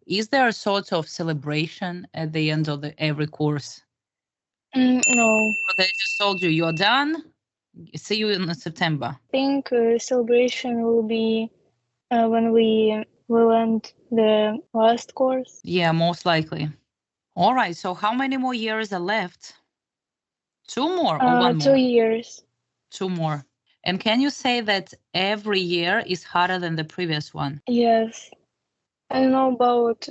Is there a sort of celebration at the end of every course? No. Or they just told you, you're done, see you in September? I think celebration will be when we will end the last course. Yeah, most likely. All right, so how many more years are left? 2 more or 1 2 more? years. 2 more. And can you say that every year is harder than the previous one? Yes. I don't know about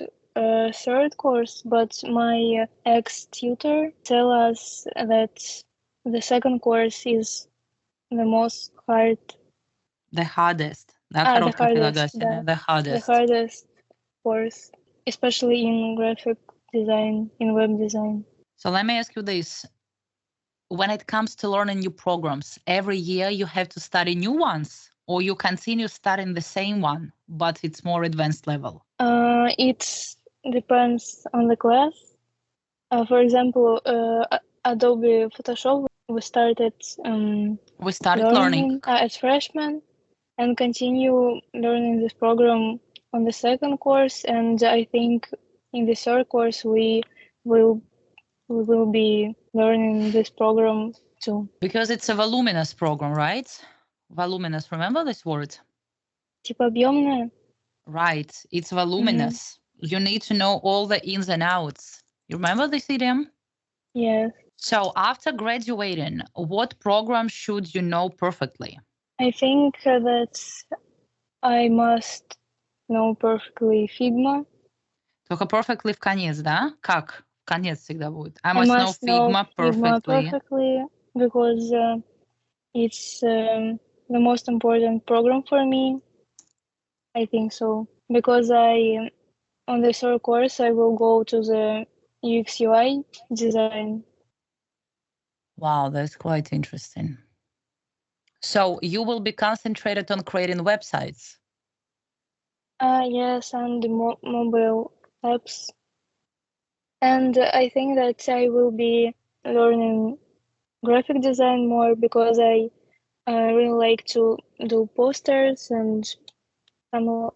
third course, but my ex-tutor tell us that the second course is the most hard. The hardest. Да, The короткое hardest, прилагательное. да. The The hardest. hardest course, especially in graphic design, in web design. So let me ask you this. When it comes to learning new programs, every year you have to study new ones, or you continue studying the same one, but it's more advanced level? It depends on the class. For example, Adobe Photoshop, we started learning. as freshmen and continue learning this program on the second course. And I think in the third course we will be learning this program too. Because it's a voluminous program, right? Voluminous, remember this word? Типа объемная? Right, it's voluminous. You need to know all the ins and outs. You remember this idiom? Yes. So after graduating, what program should you know perfectly? I think that I must know perfectly Figma. Только perfectly в конец, да? Как? В конец всегда будет. I I must know must know Figma Figma perfectly. perfectly because it's the most important program for me. I think so. Because on the third course, I will go to the UX UI design. Wow, that's quite interesting. So you will be concentrated on creating websites? Yes, and the mobile apps. And I think that I will be learning graphic design more because I really like to do posters and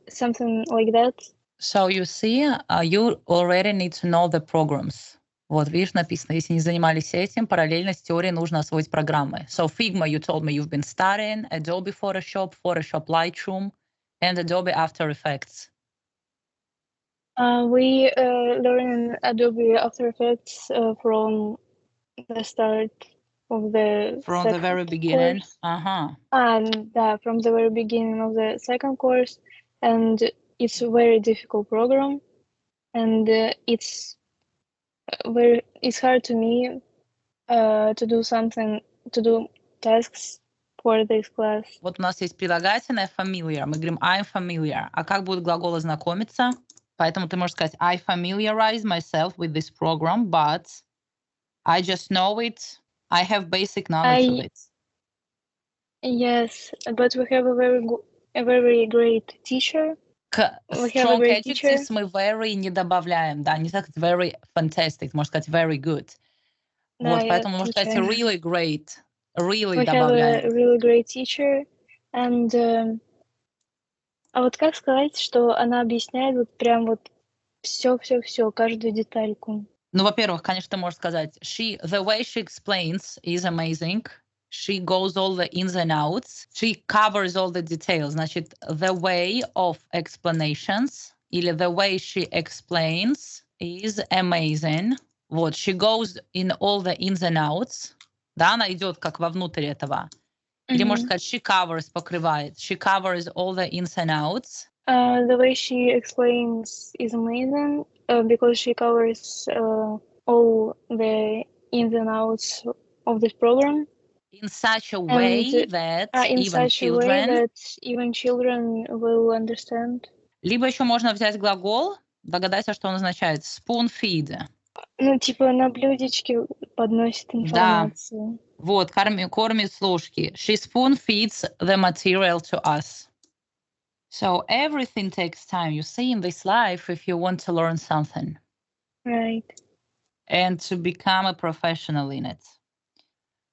something like that. So you see, you already need to know the programs. Вот, видишь, написано, если не занимались этим, параллельно с теорией нужно освоить программы. So Figma, you told me you've been studying, Adobe Photoshop, Photoshop Lightroom, and Adobe After Effects. We learn Adobe After Effects from the start of the From the very beginning? course. Uh-huh. And from the very beginning of the second course. And it's a very difficult program. And it's hard to me to do tasks for this class. Вот у нас есть прилагательное familiar. Мы говорим I'm familiar. А как будут глаголы знакомиться? Поэтому ты можешь сказать I familiarize myself with this program, but I just know it. I have basic knowledge of it. Yes, but we have a very great teacher. К strong adjectives мы very не добавляем. Да, не так very fantastic. Можно сказать very good. Да, вот, поэтому можно сказать really great. Really добавляем. We have a really great teacher. And а вот как сказать, что она объясняет вот прям вот все, каждую детальку? Ну, во-первых, конечно, ты можешь сказать, the way she explains is amazing. She goes all the ins and outs. She covers all the details. Значит, the way of explanations или the way she explains is amazing. Вот, she goes in all the ins and outs. Да, она идет как вовнутрь этого. Или можно сказать, she covers, покрывает. She covers all the ins and outs. The way she explains is amazing because she covers all the ins and outs of this program. In such a way that even children will understand. Либо еще можно взять глагол, догадайся, что он означает. Spoon feed. Ну, типа на блюдечке подносит информацию. Да. Вот, кормит с ложки. She spoon feeds the material to us. So everything takes time. You see, in this life, if you want to learn something. Right. And to become a professional in it.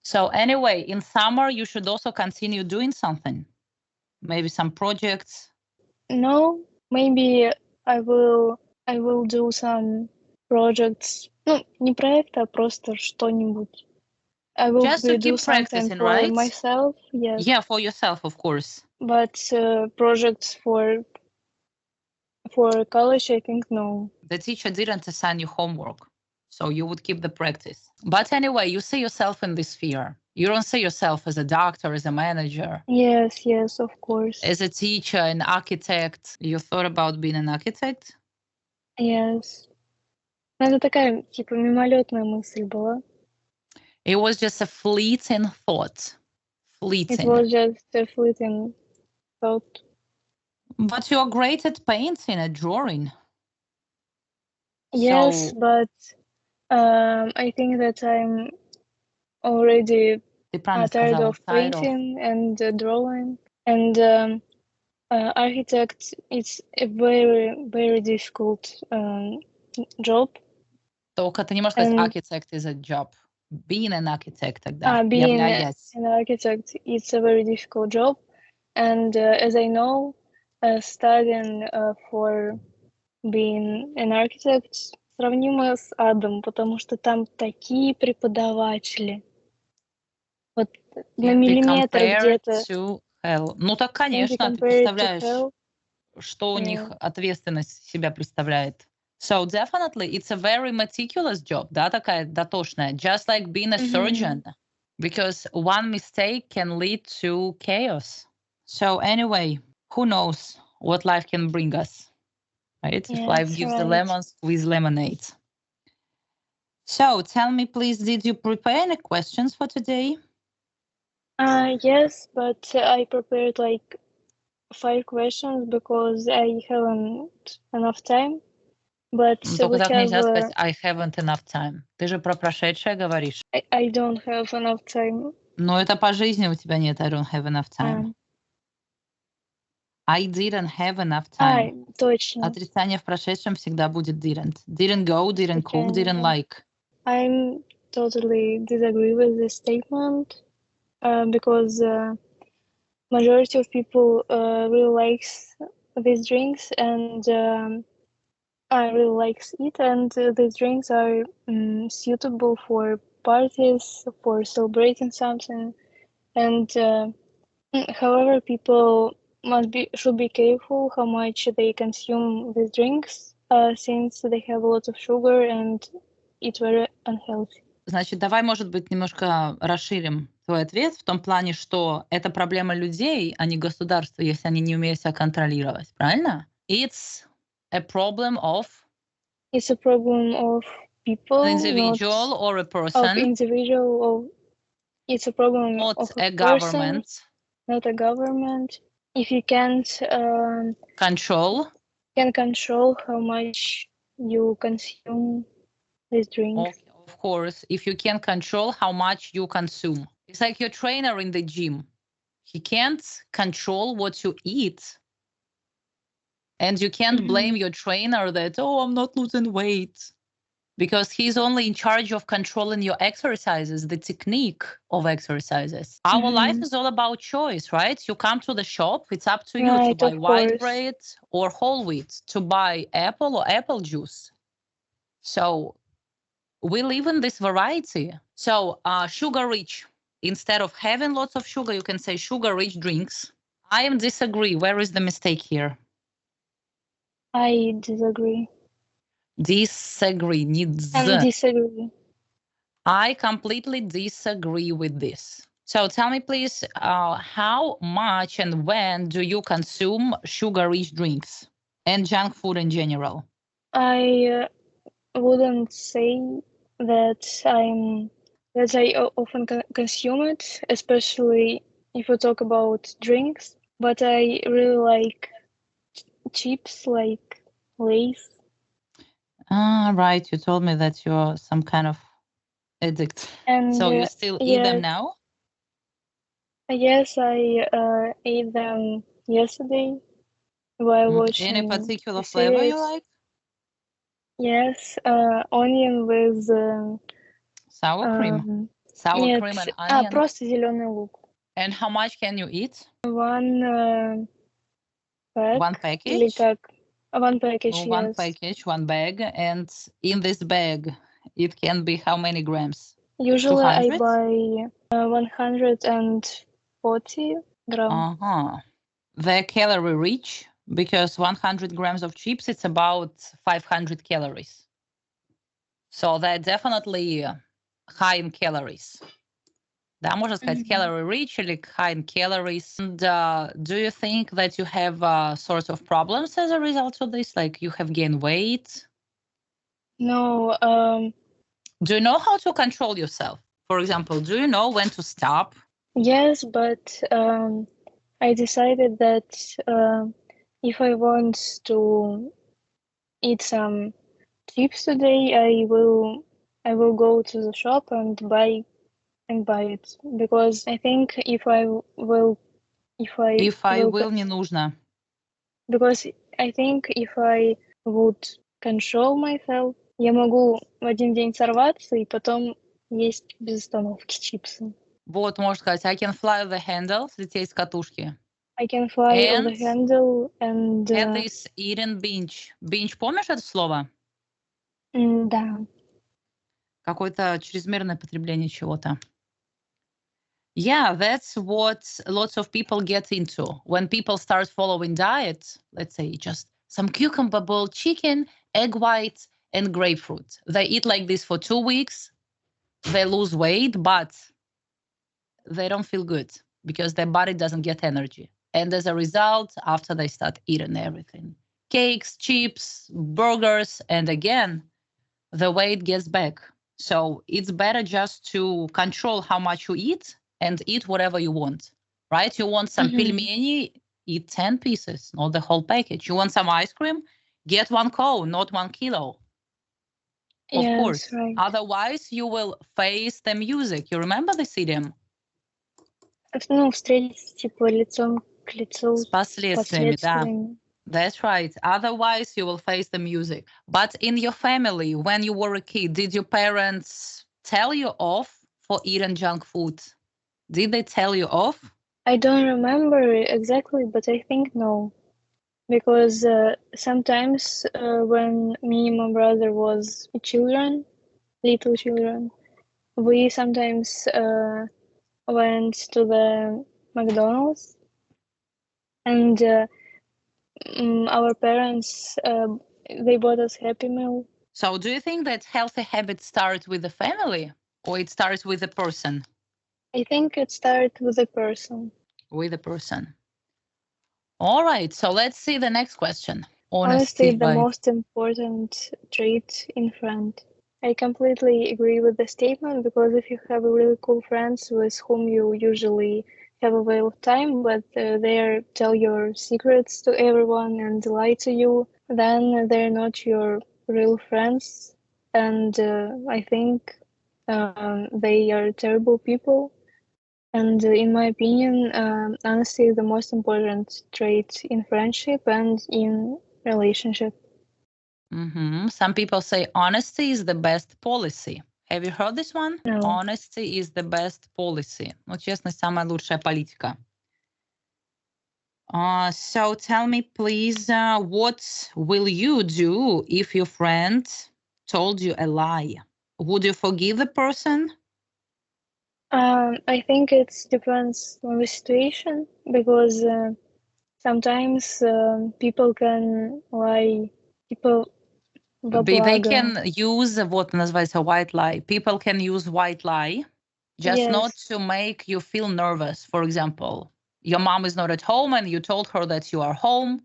So anyway, in summer, you should also continue doing something. Maybe some projects. No, maybe I will I will do some projects. Ну, не проекты, а просто что-нибудь. I will Just to do keep something practicing, for right? myself, yes. Yeah, for yourself, of course. But projects for college, I think no. The teacher didn't assign you homework, so you would keep the practice. But anyway, you see yourself in this sphere. You don't see yourself as a doctor, as a manager, Yes, of course. as a teacher, an architect. You thought about being an architect? Yes. Ну, это такая, типа, мимолетная мысль была. It was just a fleeting thought. It Fleeting. was just a fleeting thought. But you're great at painting, at drawing. Yes, So but I think that I'm already ты правильно tired сказала, of painting and drawing. And architect, it's a very difficult job. Только ты не можешь сказать And architect is a job. Being an architect тогда. being Являясь. an architect, it's a very difficult job. And as I know, studying for being an architect сравнимо с адом, потому что там такие преподаватели. Вот на Can be миллиметр compared где-то. to hell. Ну так, Can be конечно, ты compared to представляешь, hell. что у них ответственность себя представляет. So definitely it's a very meticulous job, да, такая дотошная. Just like being a surgeon. Because one mistake can lead to chaos. So anyway, who knows what life can bring us, right? If life gives the lemons, squeeze lemonade. So tell me, please, did you prepare any questions for today? Yes, but I prepared like 5 questions because I haven't enough time. But Только we так нельзя have. сказать I haven't enough time. Ты же про прошедшее говоришь. I don't have enough time. Но это по жизни у тебя нет I don't have enough time. I didn't have enough time. Точно. Отрицание в прошедшем всегда будет didn't. Didn't go, didn't cook, didn't like. I'm totally disagree with this statement because majority of people really likes these drinks and I really likes it, and these drinks are suitable for parties, for celebrating something, and however, people should be careful how much they consume these drinks, since they have a lot of sugar and it's very unhealthy. Значит, давай, может быть, немножко расширим твой ответ в том плане, что это проблема людей, а не государства, если они не умеют себя контролировать. Правильно? It's a problem of People, an individual or a person. Of individual, or it's a problem not of a government. Person, not a government. If you can't control how much you consume these drinks. Of course, if you can't control how much you consume. It's like your trainer in the gym. He can't control what you eat. And you can't blame your trainer that, oh, I'm not losing weight. Because he's only in charge of controlling your exercises, the technique of exercises. Our life is all about choice, right? You come to the shop, it's up to you to buy white bread or whole wheat, to buy apple or apple juice. So we live in this variety. So sugar rich, instead of having lots of sugar, you can say sugar rich drinks. I disagree. Where is the mistake here? I disagree. Disagree. Disagree. I completely disagree with this. So tell me, please, how much and when do you consume sugar-rich drinks and junk food in general? I wouldn't say that I often consume it, especially if we talk about drinks. But I really like chips, like Lay's. Right. You told me that you're some kind of addict. And so you still eat them now? Yes, I ate them yesterday while watching. Any particular flavor you like? Yes, onion with sour cream. Sour cream and onion. Просто зеленый лук. And how much can you eat? One pack. One package? Или как? One package, Oh, one yes. package, one bag. And in this bag, it can be how many grams? Usually I 200? buy 140 grams. They're calorie rich because 100 grams of chips, it's about 500 calories. So they're definitely high in calories. Да, можно сказать calorie rich или high in calories. And do you think that you have sorts of problems as a result of this? Like you have gained weight? No, Do you know how to control yourself? For example, do you know when to stop? yes, but I decided that if I want to eat some chips today, I will go to the shop and buy it, because I think if I will Не нужно. because I think if I would control myself, я могу в один день сорваться и потом есть без остановки чипсы. Вот, можно сказать, I can fly the handle, слететь с катушки. I can fly on the And handle and... get this eating binge. Binge, помнишь это слово? Да. Какое-то чрезмерное потребление чего-то. Yeah, that's what lots of people get into. When people start following diet, let's say just some cucumber boiled chicken, egg whites, and grapefruit. They eat like this for 2 weeks. They lose weight, but they don't feel good because their body doesn't get energy. And as a result, after they start eating everything, cakes, chips, burgers, and again, the weight gets back. So it's better just to control how much you eat and eat whatever you want, right? You want some pelmeni, eat 10 pieces, not the whole package. You want some ice cream, get 1 cone, not 1 kilo. Of Yes, course. right. Otherwise, you will face the music. You remember this idiom? Ну, встретиться типа лицом к лицу С последствиями, да. That's right. Otherwise, you will face the music. But in your family, when you were a kid, did your parents tell you off for eating junk food? Did they tell you off? I don't remember exactly, but I think no. Because sometimes when me and my brother was little children, we sometimes went to the McDonald's, and our parents, they bought us Happy Meal. So do you think that healthy habits start with the family or it starts with the person? I think it started with the person. With the person. All right, so let's see the next question. Honesty is the most important trait in friend. I completely agree with the statement, because if you have really cool friends with whom you usually have a way of time, but they tell your secrets to everyone and lie to you, then they're not your real friends. And I think they are terrible people. And in my opinion, honesty is the most important trait in friendship and in relationship. Some people say honesty is the best policy. Have you heard this one? No. Honesty is the best policy. Ну, честность самая лучшая политика. So tell me, please, what will you do if your friend told you a lie? Would you forgive the person? I think it depends on the situation, because sometimes people can lie, They can use what называется white lie. People can use white lie, just not to make you feel nervous. For example, your mom is not at home and you told her that you are home.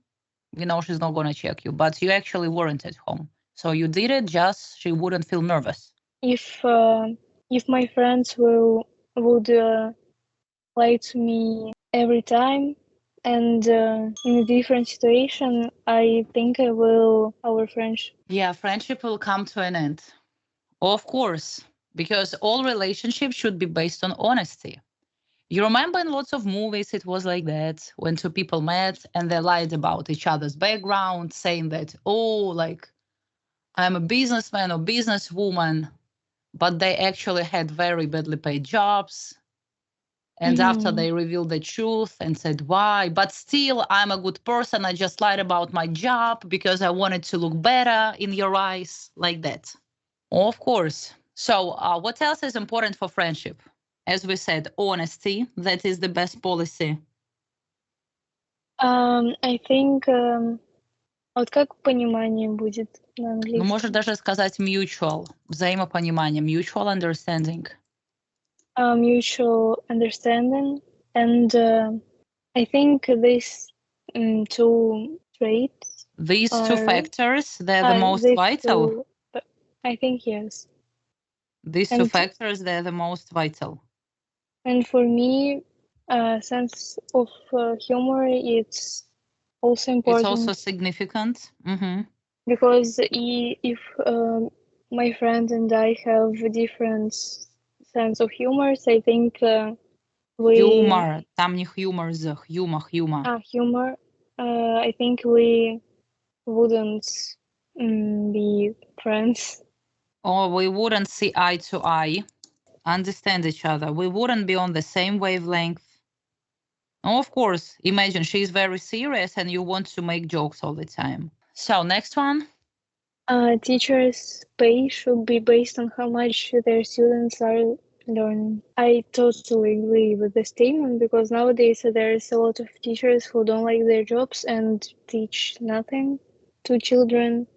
You know she's not going to check you, but you actually weren't at home. So you did it just she wouldn't feel nervous. If my friends would lie to me every time, and in a different situation, I think our friendship. Yeah, friendship will come to an end. Of course, because all relationships should be based on honesty. You remember in lots of movies it was like that, when two people met and they lied about each other's background, saying that, oh, like, I'm a businessman or businesswoman, but they actually had very badly paid jobs. And after they revealed the truth and said, why? But still, I'm a good person. I just lied about my job because I wanted to look better in your eyes, like that. Of course. So what else is important for friendship? As we said, honesty. That is the best policy. I think, вот как понимание будет на Ну, английском? можешь даже сказать mutual, взаимопонимание, mutual understanding. Mutual understanding, and I think these two traits. These two factors, they're the most these vital. I think yes. These two factors, they're the most vital. And for me, sense of humor, it's also important. It's also significant. Because if my friend and I have a different sense of humor, I think Humor. Там не humor, humor. Humor. I think we wouldn't be friends. Or we wouldn't see eye to eye, understand each other. We wouldn't be on the same wavelength. Oh, of course, imagine she's very serious and you want to make jokes all the time. So next one. Teachers' pay should be based on how much their students are learning. I totally agree with the statement because nowadays there's a lot of teachers who don't like their jobs and teach nothing to children.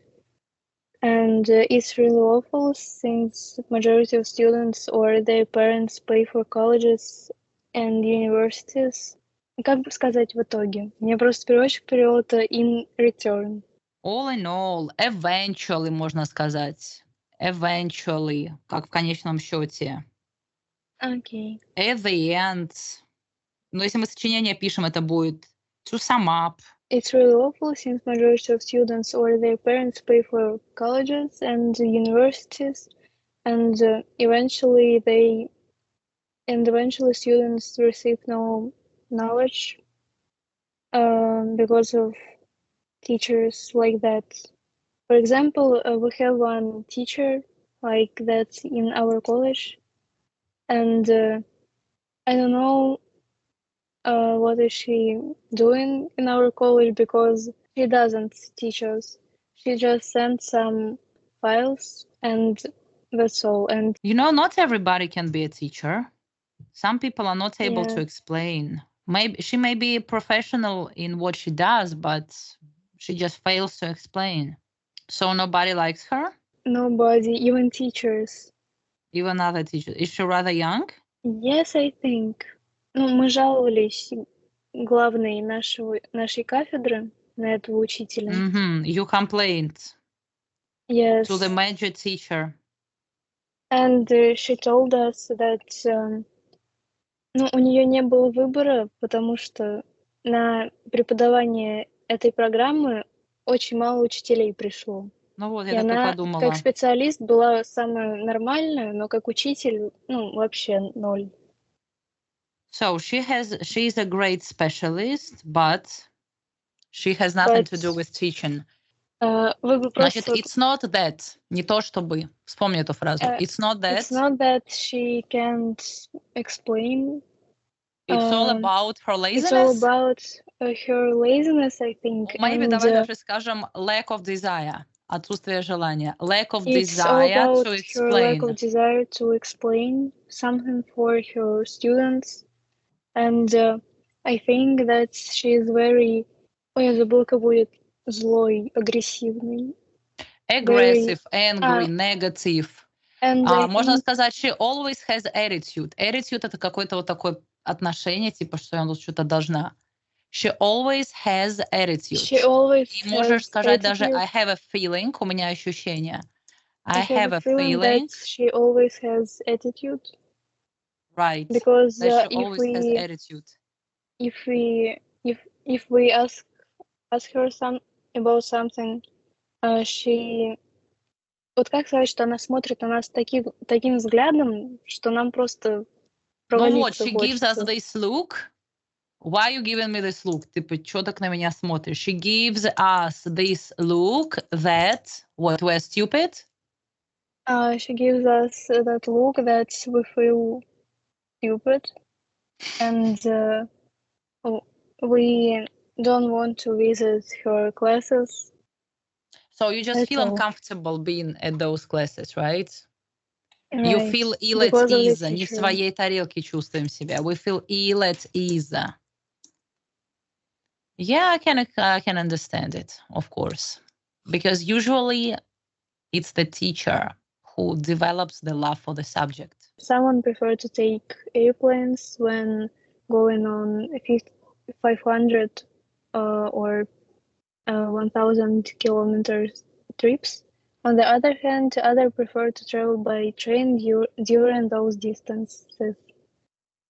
And it's really awful since majority of students or their parents pay for colleges and universities. Как бы сказать в итоге? Мне просто переводчик перевел это in return. All in all, eventually, можно сказать. Eventually, как в конечном счете. Okay. At the end. Но если мы сочинение пишем, это будет to sum up. It's really awful since majority of students or their parents pay for colleges and universities, and eventually students receive no knowledge because of teachers like that. For example, we have one teacher like that in our college, and I don't know what is she doing in our college because she doesn't teach us. She just sends some files and that's all. And not everybody can be a teacher. Some people are not able to explain. Maybe she may be a professional in what she does, but she just fails to explain. So nobody likes her? Nobody, even teachers. Even other teachers. Is she rather young? Yes, I think. Мы жаловались главной нашей кафедры на этого учителя. You complained. Yes. To the major teacher. And she told us that у нее не было выбора, потому что на преподавание этой программы очень мало учителей пришло. Ну вот, я так и подумала. Как специалист была самая нормальная, но как учитель, вообще ноль. So she's a great specialist, but she has nothing to do with teaching. Значит, it's not that, не то чтобы, вспомни эту фразу. It's not that. It's not that she can't explain. It's all about her laziness. It's all about her laziness, I think. Maybe давай даже скажем lack of desire, отсутствие желания. Lack of desire to explain. Her lack of desire to explain something for her students. And I think that she is very... Ой, я забыла, как будет злой, агрессивный. Aggressive, angry, negative. Можно сказать, she always has attitude. Attitude — это какое-то вот такое отношение, типа, что я тут что-то должна. She always has attitude. She always И можешь сказать даже I have a feeling, у меня ощущение. I have a feeling that she always has attitude. Right. Because that she always has attitude. If we ask her about something, she... Вот как сказать, что она смотрит на нас таким взглядом, что нам просто провалиться хочется. She gives us this look. Why are you giving me this look? Типа, что так на меня смотришь? She gives us this look that what, we're stupid? She gives us that look that we feel stupid. and we don't want to visit her classes. So you just That's feel all. uncomfortable being at those classes, right? You Right. feel ill at Because of ease. this Не в teacher. своей тарелке чувствуем себя. We feel ill at ease. Yeah, I can understand it, of course. Because usually it's the teacher who develops the love for the subject. Someone prefer to take airplanes when going on 500 or 1000 kilometers trips. On the other hand, others prefer to travel by train during those distances.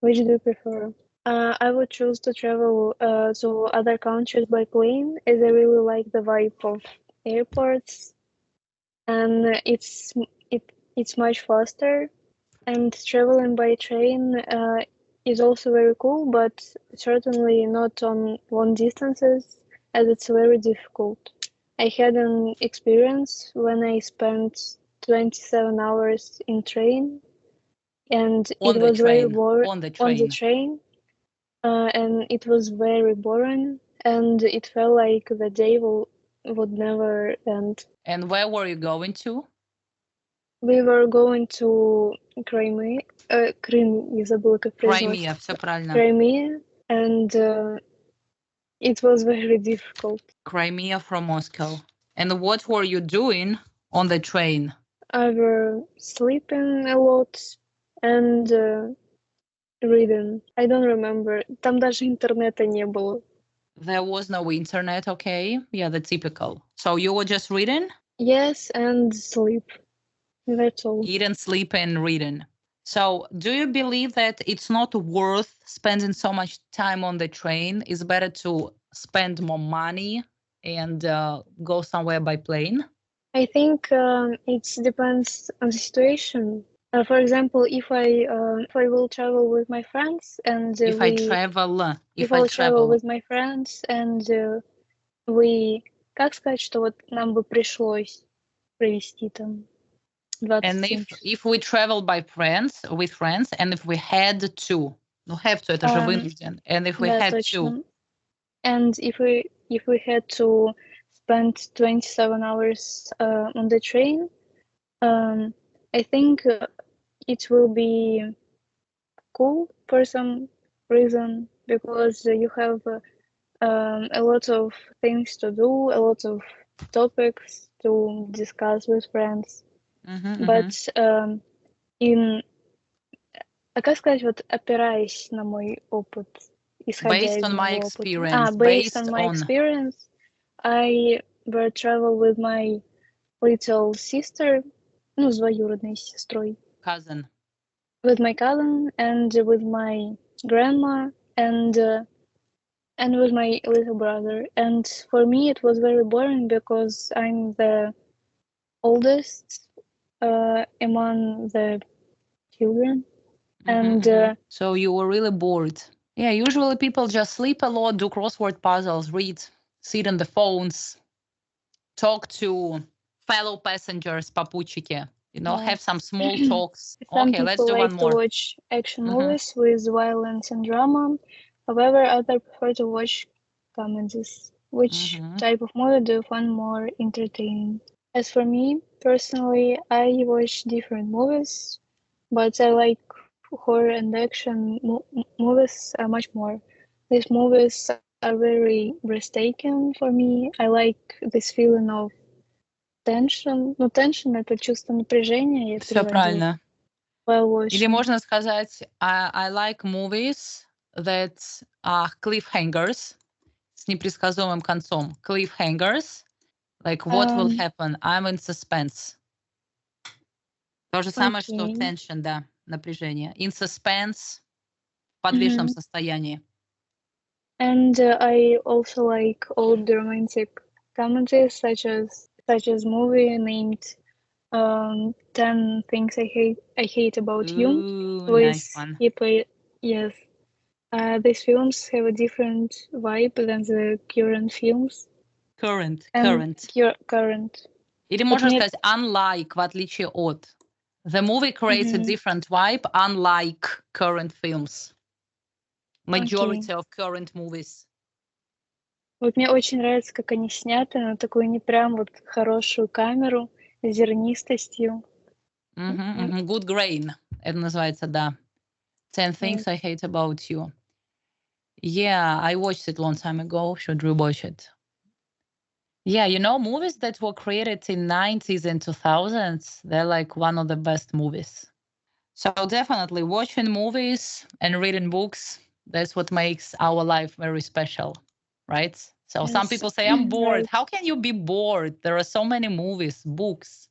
Which do you prefer? I would choose to travel to other countries by plane, as I really like the vibe of airports, and it's much faster. And traveling by train is also very cool, but certainly not on long distances, as it's very difficult. I had an experience when I spent 27 hours in train, and On it the was very train. boring On the on the train. train, and it was very boring, and it felt like the day would never end. And where were you going to? We were going to Crimea, Крым, я забыла, как Crimea, произносится. все правильно. Crimea, and it was very difficult. Crimea from Moscow. And what were you doing on the train? I were sleeping a lot and reading. I don't remember. Там даже интернета не было. There was no internet, okay? Yeah, the typical. So you were just reading? Yes, and sleep. That's all. Eating, sleeping, and reading. So do you believe that it's not worth spending so much time on the train? It's better to spend more money and go somewhere by plane? I think it depends on the situation. For example, if I will travel with my friends and If I travel, with my friends and как сказать, что вот нам бы пришлось провести там 27 and часов. if we travel with friends, and if we had to, ну have to, это же вынужден, and if we Да, had точно. to, And if we had to spend 27 hours on the train, I think it will be cool for some reason because you have a lot of things to do, a lot of topics to discuss with friends. But in, как сказать, вот опираясь на мой опыт, исходя based из on my моего experience, опыта. Based on my experience, I will travel with my little sister, ну, с двоюродной сестрой. Cousin. With my cousin and with my grandma and with my little brother. And for me, it was very boring because I'm the oldest among the children. And so you were really bored. Yeah, usually people just sleep a lot, do crossword puzzles, read, sit on the phones, talk to fellow passengers, попутчики, have some small talks. Some Okay, let's do people one like more. to watch action movies with violence and drama. However, others prefer to watch comedies. Which type of movie do you find more entertaining? As for me, personally, I watch different movies, but I like horror and action movies much more. These movies are very breathtaking for me. I like this feeling of tension. Ну, tension — это чувство напряжения, я Все переводила. правильно. While watching. Или можно сказать, I like movies that are cliffhangers, с непредсказуемым концом. Cliffhangers, like what will happen? I'm in suspense. То же самое, что tension, да, напряжение. In suspense, в подвешенном состоянии. And I also like old romantic comedies, such as movie named 10 Things I Hate About You. Nice one. Yes. These films have a different vibe than the current films. Current. Или можно сказать unlike, в отличие от. The movie creates a different vibe, unlike current films. majority of current movies. Вот мне очень нравится, как они сняты на такую не прям вот хорошую камеру с зернистостью. Good grain. Это называется, да. 10 Things I Hate About You. Yeah, I watched it a long time ago. Should rewatch it. Yeah, you know, movies that were created in 90s and 2000s, they're like one of the best movies. So definitely watching movies and reading books, that's what makes our life very special, right? So some Yes. people say, I'm bored. Right. How can you be bored? There are so many movies, books.